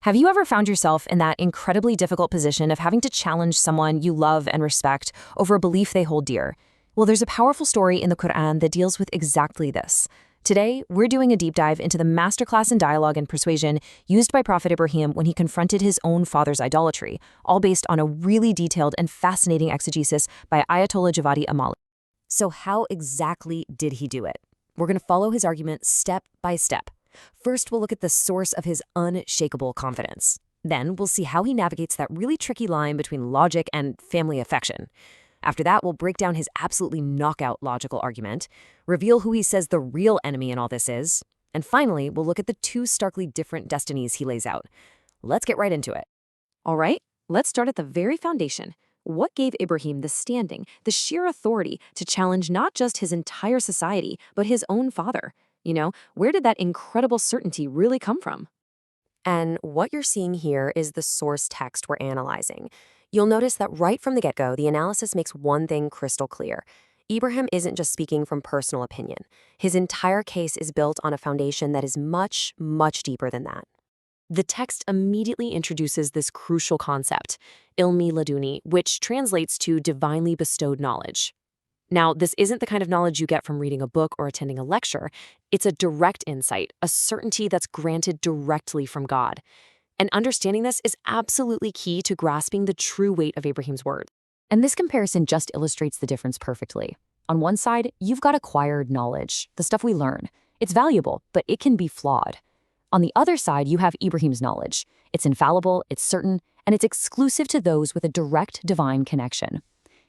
Have you ever found yourself in that incredibly difficult position of having to challenge someone you love and respect over a belief they hold dear? Well, there's a powerful story in the Qur'an that deals with exactly this. Today, we're doing a deep dive into the masterclass in dialogue and persuasion used by Prophet Ibrahim when he confronted his own father's idolatry, all based on a really detailed and fascinating exegesis by Ayatollah Javadi Amoli. So how exactly did he do it? We're going to follow his argument step by step. First, we'll look at the source of his unshakable confidence. Then, we'll see how he navigates that really tricky line between logic and family affection. After that, we'll break down his absolutely knockout logical argument, reveal who he says the real enemy in all this is, and finally, we'll look at the two starkly different destinies he lays out. Let's get right into it. All right, let's start at the very foundation. What gave Ibrahim the standing, the sheer authority to challenge not just his entire society, but his own father? Where did that incredible certainty really come from? And what you're seeing here is the source text we're analyzing. You'll notice that right from the get-go, the analysis makes one thing crystal clear. Ibrahim isn't just speaking from personal opinion. His entire case is built on a foundation that is much, much deeper than that. The text immediately introduces this crucial concept, ilmi laduni, which translates to divinely bestowed knowledge. Now, this isn't the kind of knowledge you get from reading a book or attending a lecture. It's a direct insight, a certainty that's granted directly from God. And understanding this is absolutely key to grasping the true weight of Ibrahim's word. And this comparison just illustrates the difference perfectly. On one side, you've got acquired knowledge, the stuff we learn. It's valuable, but it can be flawed. On the other side, you have Ibrahim's knowledge. It's infallible, it's certain, and it's exclusive to those with a direct divine connection.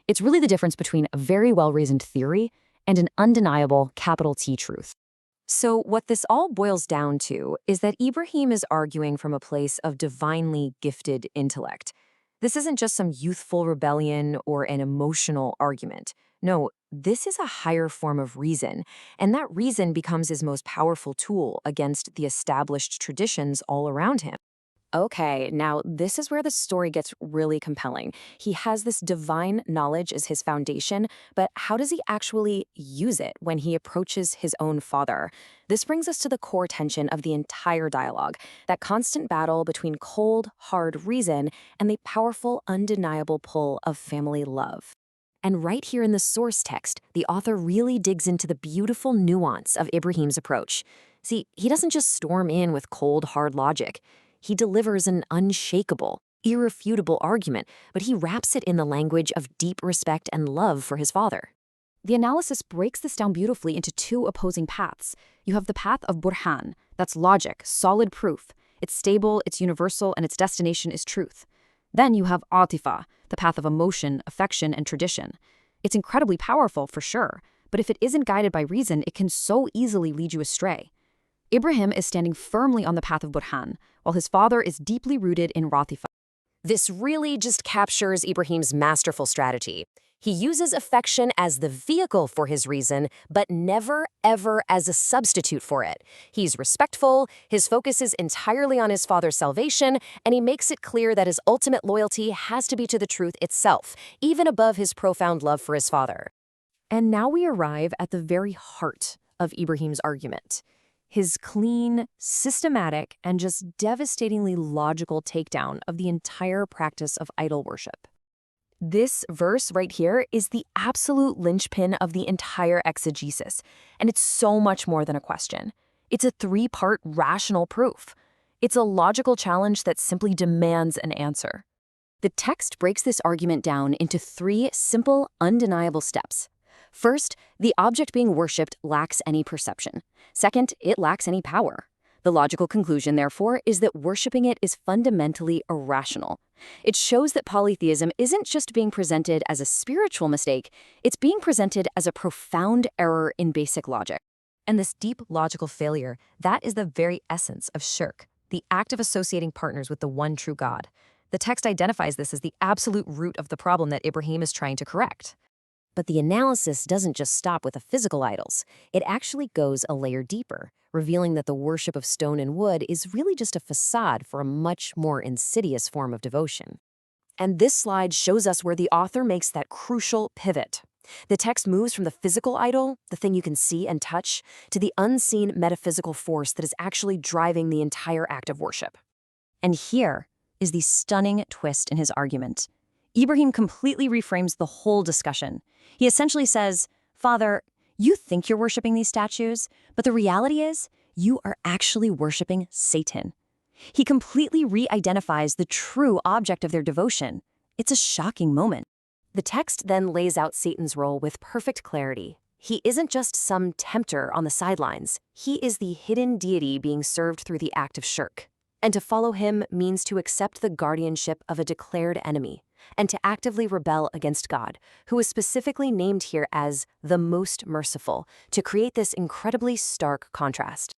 It's really the difference between a very well-reasoned theory and an undeniable capital T truth. So what this all boils down to is that Ibrahim is arguing from a place of divinely gifted intellect. This isn't just some youthful rebellion or an emotional argument. No, this is a higher form of reason, and that reason becomes his most powerful tool against the established traditions all around him. Okay, now this is where the story gets really compelling. He has this divine knowledge as his foundation, but how does he actually use it when he approaches his own father? This brings us to the core tension of the entire dialogue, that constant battle between cold, hard reason and the powerful, undeniable pull of family love. And right here in the source text, the author really digs into the beautiful nuance of Ibrahim's approach. See, he doesn't just storm in with cold, hard logic. He delivers an unshakable, irrefutable argument, but he wraps it in the language of deep respect and love for his father. The analysis breaks this down beautifully into two opposing paths. You have the path of burhan, that's logic, solid proof. It's stable, it's universal, and its destination is truth. Then you have atifa, the path of emotion, affection, and tradition. It's incredibly powerful, for sure, but if it isn't guided by reason, it can so easily lead you astray. Ibrahim is standing firmly on the path of burhan, while his father is deeply rooted in ratifa. This really just captures Ibrahim's masterful strategy. He uses affection as the vehicle for his reason, but never, ever as a substitute for it. He's respectful, his focus is entirely on his father's salvation, and he makes it clear that his ultimate loyalty has to be to the truth itself, even above his profound love for his father. And now we arrive at the very heart of Ibrahim's argument. His clean, systematic, and just devastatingly logical takedown of the entire practice of idol worship. This verse right here is the absolute linchpin of the entire exegesis, and it's so much more than a question. It's a three-part rational proof. It's a logical challenge that simply demands an answer. The text breaks this argument down into three simple, undeniable steps. First, the object being worshipped lacks any perception. Second, it lacks any power. The logical conclusion, therefore, is that worshiping it is fundamentally irrational. It shows that polytheism isn't just being presented as a spiritual mistake, it's being presented as a profound error in basic logic. And this deep logical failure, that is the very essence of shirk, the act of associating partners with the one true God. The text identifies this as the absolute root of the problem that Ibrahim is trying to correct. But the analysis doesn't just stop with the physical idols. It actually goes a layer deeper, revealing that the worship of stone and wood is really just a facade for a much more insidious form of devotion. And this slide shows us where the author makes that crucial pivot. The text moves from the physical idol, the thing you can see and touch, to the unseen metaphysical force that is actually driving the entire act of worship. And here is the stunning twist in his argument. Ibrahim completely reframes the whole discussion. He essentially says, Father, you think you're worshiping these statues, but the reality is you are actually worshiping Satan. He completely re-identifies the true object of their devotion. It's a shocking moment. The text then lays out Satan's role with perfect clarity. He isn't just some tempter on the sidelines. He is the hidden deity being served through the act of shirk. And to follow him means to accept the guardianship of a declared enemy, and to actively rebel against God, who is specifically named here as the Most Merciful, to create this incredibly stark contrast.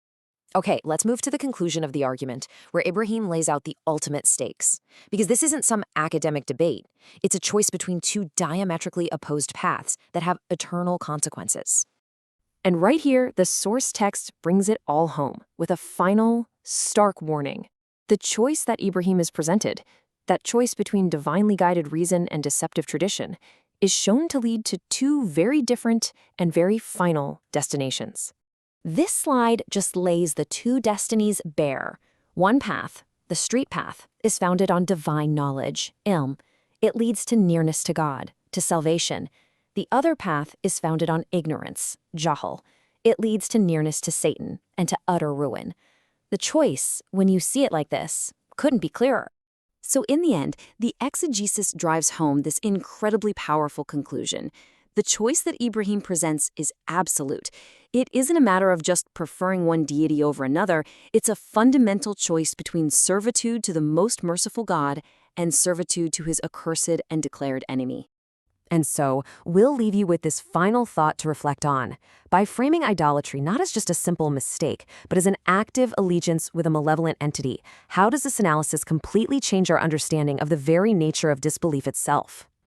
Okay, let's move to the conclusion of the argument, where Ibrahim lays out the ultimate stakes. Because this isn't some academic debate. It's a choice between two diametrically opposed paths that have eternal consequences. And right here, the source text brings it all home with a final, stark warning. The choice that Ibrahim is presented, that choice between divinely guided reason and deceptive tradition, is shown to lead to two very different and very final destinations. This slide just lays the two destinies bare. One path, the straight path, is founded on divine knowledge, ilm. It leads to nearness to God, to salvation. The other path is founded on ignorance, jahl. It leads to nearness to Satan and to utter ruin. The choice, when you see it like this, couldn't be clearer. So in the end, the exegesis drives home this incredibly powerful conclusion. The choice that Ibrahim presents is absolute. It isn't a matter of just preferring one deity over another. It's a fundamental choice between servitude to the most merciful God and servitude to his accursed and declared enemy. And so, we'll leave you with this final thought to reflect on. By framing idolatry not as just a simple mistake, but as an active allegiance with a malevolent entity, how does this analysis completely change our understanding of the very nature of disbelief itself?